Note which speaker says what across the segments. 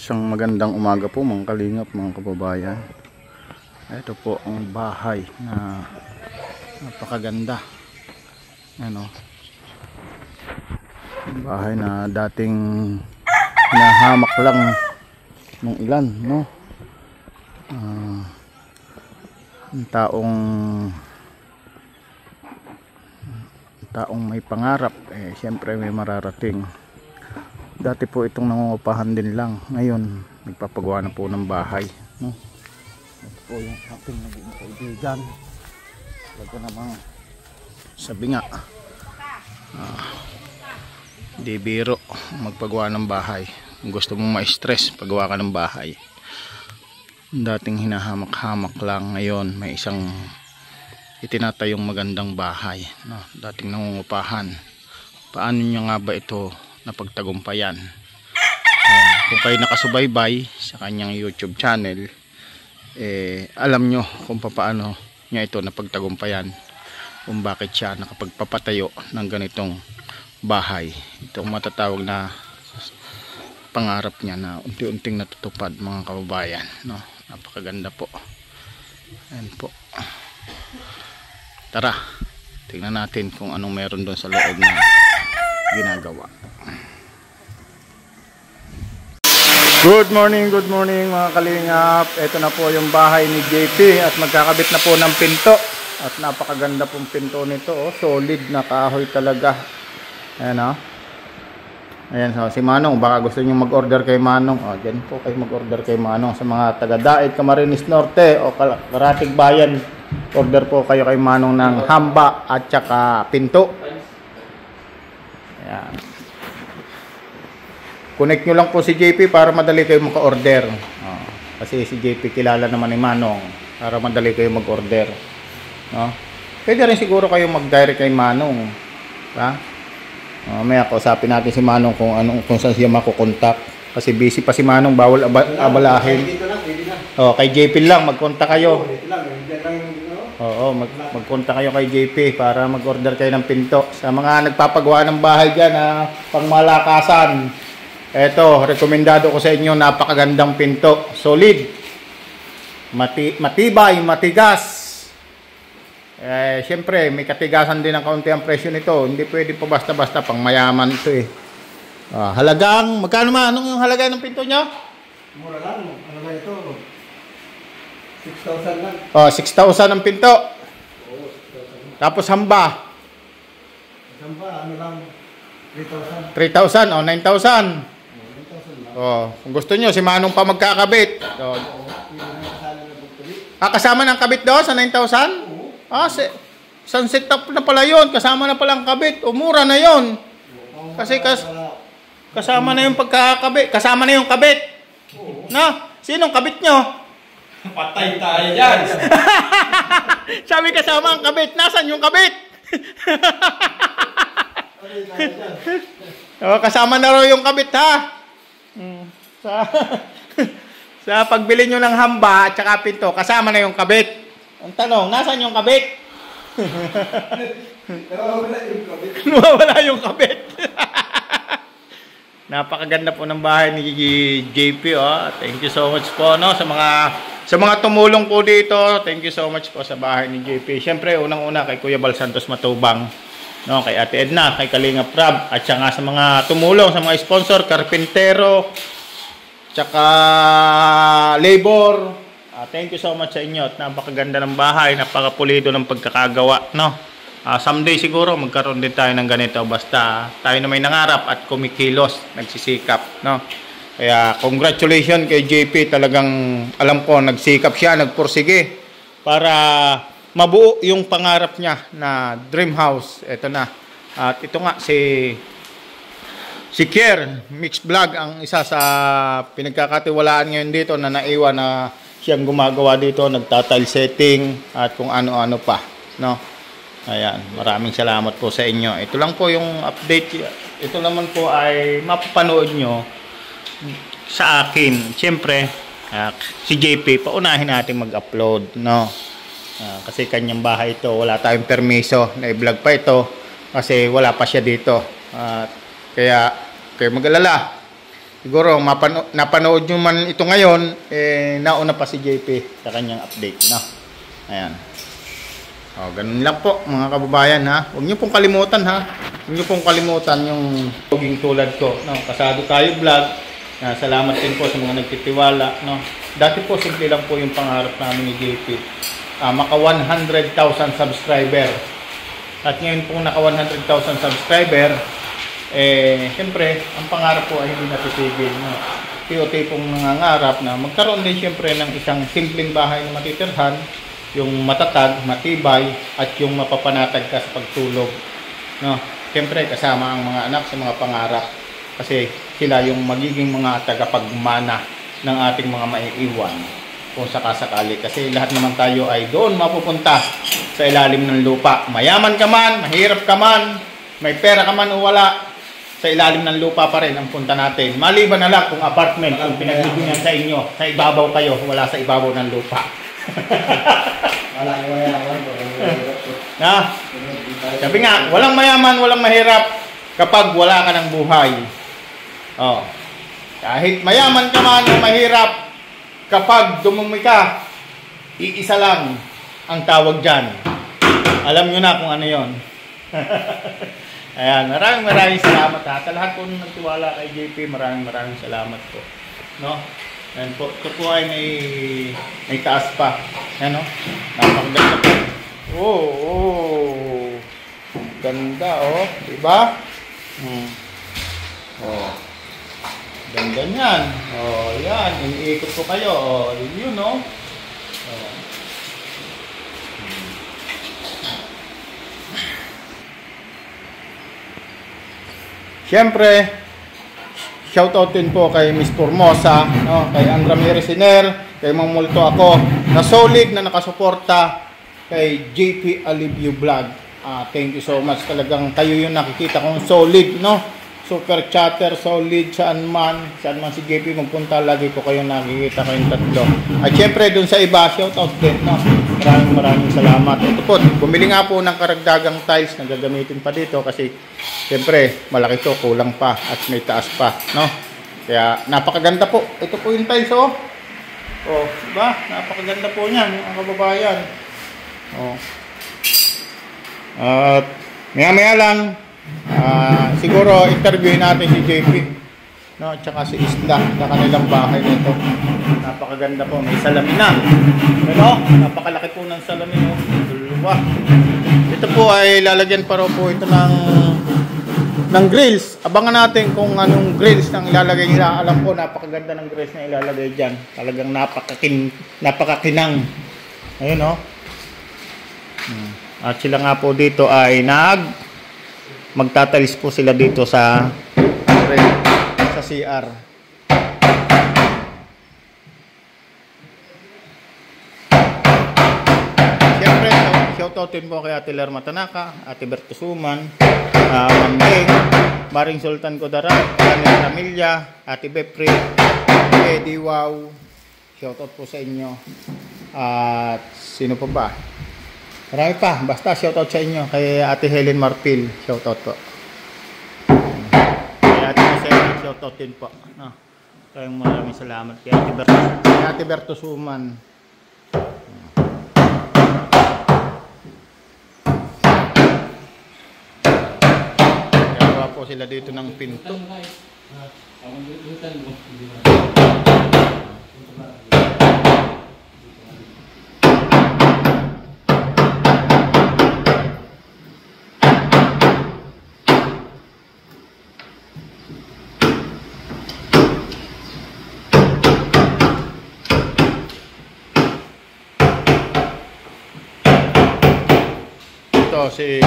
Speaker 1: Isang magandang umaga po mga kalingap, mga kababayan. Ito po ang bahay na napakaganda. Ano? Bahay na dating hinahamak lang ng ilan, no? Ang taong may pangarap, siyempre may mararating. Dati po itong nangungupahan din lang. Ngayon, nagpapagawa na po ng bahay, no? Ito po yung aking naging kaibigan. Talaga namang sabi nga, di biro magpagawa ng bahay. Kung gusto mong ma-stress, pagawa ka ng bahay. Dating hinahamak-hamak lang, ngayon may isang itinatayong magandang bahay, no? Dating nangungupahan. Paano nyo nga ba ito napagtagumpayan? Kung kayo nakasubaybay sa kanyang YouTube channel, alam nyo kung paano niya ito napagtagumpayan, kung bakit siya nakapagpapatayo ng ganitong bahay. Itong matatawag na pangarap niya na unti-unting natutupad, mga kababayan, no? Napakaganda po. Ayan po. Tara, tingnan natin kung anong meron doon sa loob na ginagawa. Good morning mga kalingap. Ito na po yung bahay ni JP at magkakabit na po ng pinto. At napakaganda pong pinto nito, oh. Solid na kahoy talaga. Ayan, oh. Ayan, so, si Manong, baka gusto niyo mag-order kay Manong. Oh, dyan po kayo mag-order kay Manong sa mga taga-Daet, Camarines Norte o Karatig Bayan. Order po kayo kay Manong ng hamba at saka pinto. Ayan. Connect nyo lang po si JP para madali kayo maka-order. Kasi si JP kilala naman ni Manong para madali kayo mag-order, no? Pwede rin siguro kayo mag-direct kay Manong, ha? Maya kausapin natin si Manong kung saan siya makukontak. Kasi busy pa si Manong, bawal abalahin. Kay JP lang mag-contact kayo. Oo, mag-contact kayo kay JP para mag-order kayo ng pinto. Sa mga nagpapagawa ng bahay dyan na pangmalakasan, eto, rekomendado ko sa inyo, napakagandang pinto. Solid, matibay, matigas. Siyempre, may katigasan din ng kaunti ang presyo nito. Hindi pwede pa basta-basta pang mayaman ito, eh. Halagang, magkano man? Anong yung halaga ng pinto nyo?
Speaker 2: Mura lang, halaga ito 6,000 lang.
Speaker 1: 6,000 ang pinto.
Speaker 2: Oo, 6,000.
Speaker 1: Tapos hamba.
Speaker 2: Hamba, ano lang, 3,000.
Speaker 1: 3,000 o 9,000.
Speaker 2: 9,000 lang.
Speaker 1: Kung gusto nyo, si Manong pa magkakabit. Kasama ng kabit daw sa 9,000? Isang setup na pala yun. Kasama na palang kabit. Mura na yun. Kasi kasama na yung pagkakabit. Kasama na yung kabit. Na? Sinong kabit nyo?
Speaker 2: Patay tayo yan.
Speaker 1: Sabi kasama ang kabit. Nasaan yung kabit? Kasama na raw yung kabit, ha? Sa pagbili nyo ng hamba at saka pinto, kasama na yung kabit. Ang tanong, nasaan yung kabit?
Speaker 2: Nawawala yung kabit.
Speaker 1: Nawawala yung kabit. Napakaganda po ng bahay ni JP, oh. Thank you so much po, no, sa mga tumulong po dito. Thank you so much po sa bahay ni JP. Siyempre, unang-una kay Kuya Bal Santos Matubang, no, kay Ate Edna, kay Kalinga Prab, at saka sa mga tumulong, sa mga sponsor, karpintero, tsaka labor. Thank you so much sa inyo. At napakaganda ng bahay, napakapulido ng pagkakagawa, no? Someday siguro magkaroon din tayo ng ganito, basta tayo na may nangarap at kumikilos, nagsisikap, no? Kaya congratulations kay JP, talagang alam ko nagsikap siya, nagpursige para mabuo yung pangarap niya na dream house. Ito na. At ito nga si Kier Mix Vlog ang isa sa pinagkakatiwalaan ngayon dito na naiwan na siyang gumagawa dito, nagta-tile setting at kung ano-ano pa, no? Ayan, maraming salamat po sa inyo. Ito lang po yung update. Ito naman po ay mapapanood nyo sa akin. Siyempre, si JP, paunahin natin mag-upload, no? Kasi kanyang bahay ito, wala tayong permiso na i-vlog pa ito kasi wala pa siya dito. Kaya mag-alala, siguro napanood nyo man ito ngayon, nauna pa si JP sa kanyang update, no? Ayan. O, ganun lang po mga kababayan, ha. Huwag nyo pong kalimutan, ha. Huwag nyo pong kalimutan yung paging tulad ko, no? Kasado Tayo Vlog. Salamat din po sa mga nagtitiwala, no? Dati po simple lang po yung pangarap namin ni JP. Maka 100,000 subscriber. At ngayon po naka 100,000 subscriber, siyempre, ang pangarap po ay hindi natitigil, no? Tiyoti pong nangangarap na magkaroon din siyempre ng isang simpleng bahay na matitirhan, yung matatag, matibay, at yung mapapanatag ka sa pagtulog, no? Siyempre, kasama ang mga anak sa mga pangarap. Kasi sila yung magiging mga tagapagmana ng ating mga maiiwan kung sakasakali. Kasi lahat naman tayo ay doon mapupunta sa ilalim ng lupa. Mayaman ka man, mahirap ka man, may pera ka man o wala, sa ilalim ng lupa pa rin ang punta natin. Maliban na lang kung apartment, kung pinagbibigyan sa inyo, sa ibabaw kayo, wala sa ibabaw ng lupa.
Speaker 2: Wala yung mayaman.
Speaker 1: Na? Sabi nga, walang mayaman, walang mahirap kapag wala ka ng buhay. Oh. Kahit mayaman ka man o mahirap, kapag dumumi ka, iisa lang ang tawag dyan. Alam nyo na kung ano yon. Ayan, maraming salamat, ha. Sa lahat po nung nagtiwala kay JP, maraming salamat po. No? Ayan po, ito po ay may taas pa. Ayan, no? Napakaganda po. Oh. Ganda, oh. Diba? Oh. Ganda niyan. Oh, yan. Iniikot ko kayo. Oh, yun, no? Oh. Siyempre, shoutout din po kay Miss Formosa, no? Kay Andra Meresiner, kay Mang Multo ako, na solid na nakasuporta kay JP Alivio Vlog. Thank you so much. Talagang kayo yung nakikita kong solid, no? Super chatter, solid, saan man si JP magpunta, lagi ko kayong nakikita kayong tatlo. At syempre dun sa iba, shoutout din, no? Maraming salamat. Ito po, bumili nga po ng karagdagang tiles na gagamitin pa dito kasi syempre malaki to, kulang pa at may taas pa, no? Kaya napakaganda po. Ito po yung tiles, oh. Oh, diba? Napakaganda po niyan, mga kababayan. Oh. At maya lang, siguro interviewin natin si JP, no, at saka si Isla sa kanilang bahay nito. Napakaganda po, may salamin na, ano? Napakalaki po ng salamin, oh. Dalawa. Ito po ay lalagyan pa raw po ito ng grills. Abangan natin kung anong grills nang ilalagay nila. Alam ko napakaganda ng grills na ilalagay dyan. Talagang napakakinang. Ayun, oh. At sila nga po dito ay magtatalis po sila dito sa CR. Siyempre, shoutoutin po kay Ate Lerma Tanaka, Ate Berto Suman, Mambeng, Maring Sultan Kodarat, Daniel Ramilla, Ate Bepri, Eddie Wow. Shoutout po sa inyo. At sino pa ba? Marami pa. Basta shoutout sa inyo. Kay Ate Helen Marpil. Shoutout po. Kay Ate Marcel. Shoutout din po. No. Maraming salamat. Kay Ate Berto Suman. Gagawa po sila dito ng pinto. Si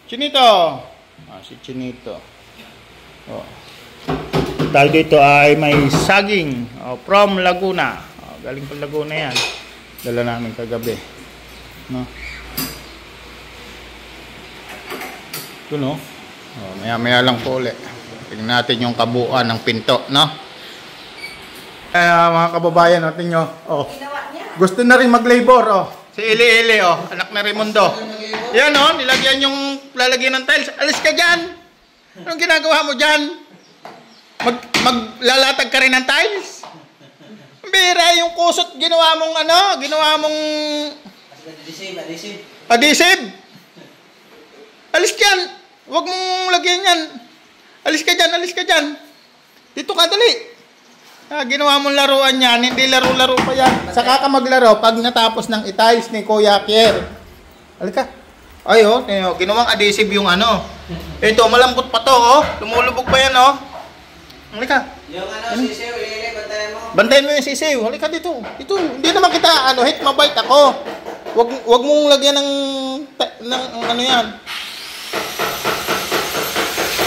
Speaker 1: Chinito. Si Chinito. Oh. Dahil dito ay may saging from Laguna. Galing pa Laguna yan. Dala namin kagabi. No? Ito, no? Maya lang po ulit. Tingnan natin yung kabuuan ng pinto, no? Mga kababayan natin nyo. Oh. Gusto na rin mag-labor, oh. Si Ili, oh, anak na Raimundo. Yan, oh, nilagyan yung lalagyan ng tiles. Alis ka dyan! Anong ginagawa mo dyan? Maglalatag ka rin ng tiles. Bira, yung kusot ginawa mong adhesive. Alis ka yan. Huwag mong lagyan yan. Alis ka dyan. Dito ka, dali. Ginawa mong laruan yan. Hindi laro-laro pa yan. Saka ka maglaro pag natapos ng itiles ni Kuya Kier. Halika. Ay, ginawang adhesive yung Ito, malambot pa to, Lumulubog pa yan, Halika.
Speaker 2: Yung sisiw, ililay, bantayan mo.
Speaker 1: Bantayan mo yung sisiw. Halika dito. Hindi naman kita, hit mabait ako. Wag mong lagyan ng yan.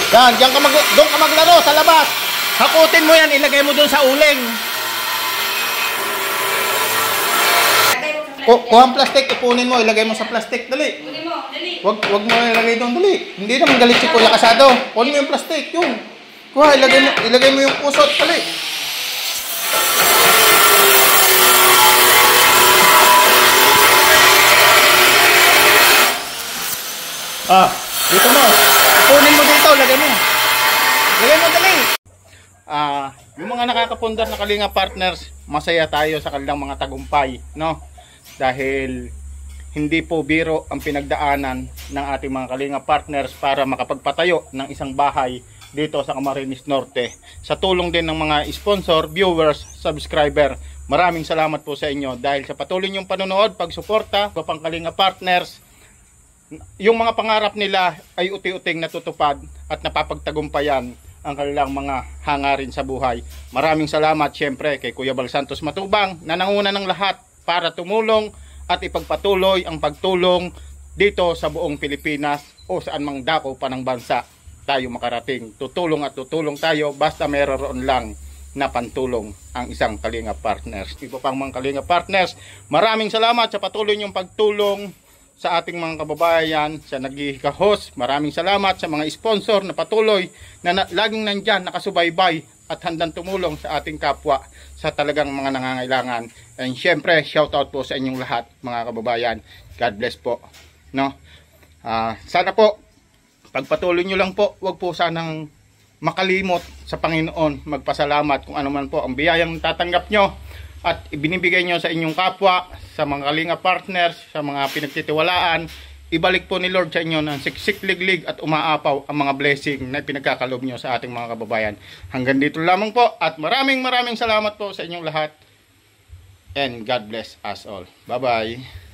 Speaker 1: Yan, doon ka maglaro sa labas. Hakutin mo yan, ilagay mo doon sa uling. Kuha ang plastic, ipunin mo, ilagay mo sa plastic, dali.
Speaker 3: Kunin mo, dali.
Speaker 1: Wag mo ilagay doon, dali. Hindi naman galit si Kuya Kasado. Kunin mo yung plastic, yun. Kuha, ilagay mo yung kusot, dali. Dito mo. Ipunin mo dito, lagay mo. Lagay mo, dali. Yung mga nakakapundar na Kalinga partners, masaya tayo sa kanilang mga tagumpay, no? Dahil hindi po biro ang pinagdaanan ng ating mga Kalinga partners para makapagpatayo ng isang bahay dito sa Camarines Norte. Sa tulong din ng mga sponsor, viewers, subscriber, maraming salamat po sa inyo dahil sa patuloy niyong panonood, pagsuporta, pang Kalinga partners, yung mga pangarap nila ay uti-uting natutupad at napapagtagumpayan ang kanilang mga hangarin sa buhay. Maraming salamat syempre kay Kuya Bal Santos Matubang na nanguna ng lahat para tumulong at ipagpatuloy ang pagtulong dito sa buong Pilipinas o saan mang dako pa ng bansa tayo makarating. Tutulong at tutulong tayo basta meron lang na pantulong ang isang Kalinga partners. Iba pang mga Kalinga partners, maraming salamat sa patuloy niyong pagtulong sa ating mga kababayan, sa nagkikahos. Maraming salamat sa mga sponsor na patuloy na laging nandyan, nakasubaybay at handang tumulong sa ating kapwa sa talagang mga nangangailangan. And syempre, shout out po sa inyong lahat mga kababayan. God bless po. No? Sana po, pagpatuloy nyo lang po, wag po sanang makalimot sa Panginoon, magpasalamat kung ano man po ang biyayang tatanggap nyo at ibinibigay nyo sa inyong kapwa, sa mga Kalinga partners, sa mga pinagtitiwalaan. Ibalik po ni Lord sa inyo ng siksik-liglig at umaapaw ang mga blessing na pinagkakalob nyo sa ating mga kababayan. Hanggang dito lamang po at maraming salamat po sa inyong lahat. And God bless us all. Bye-bye.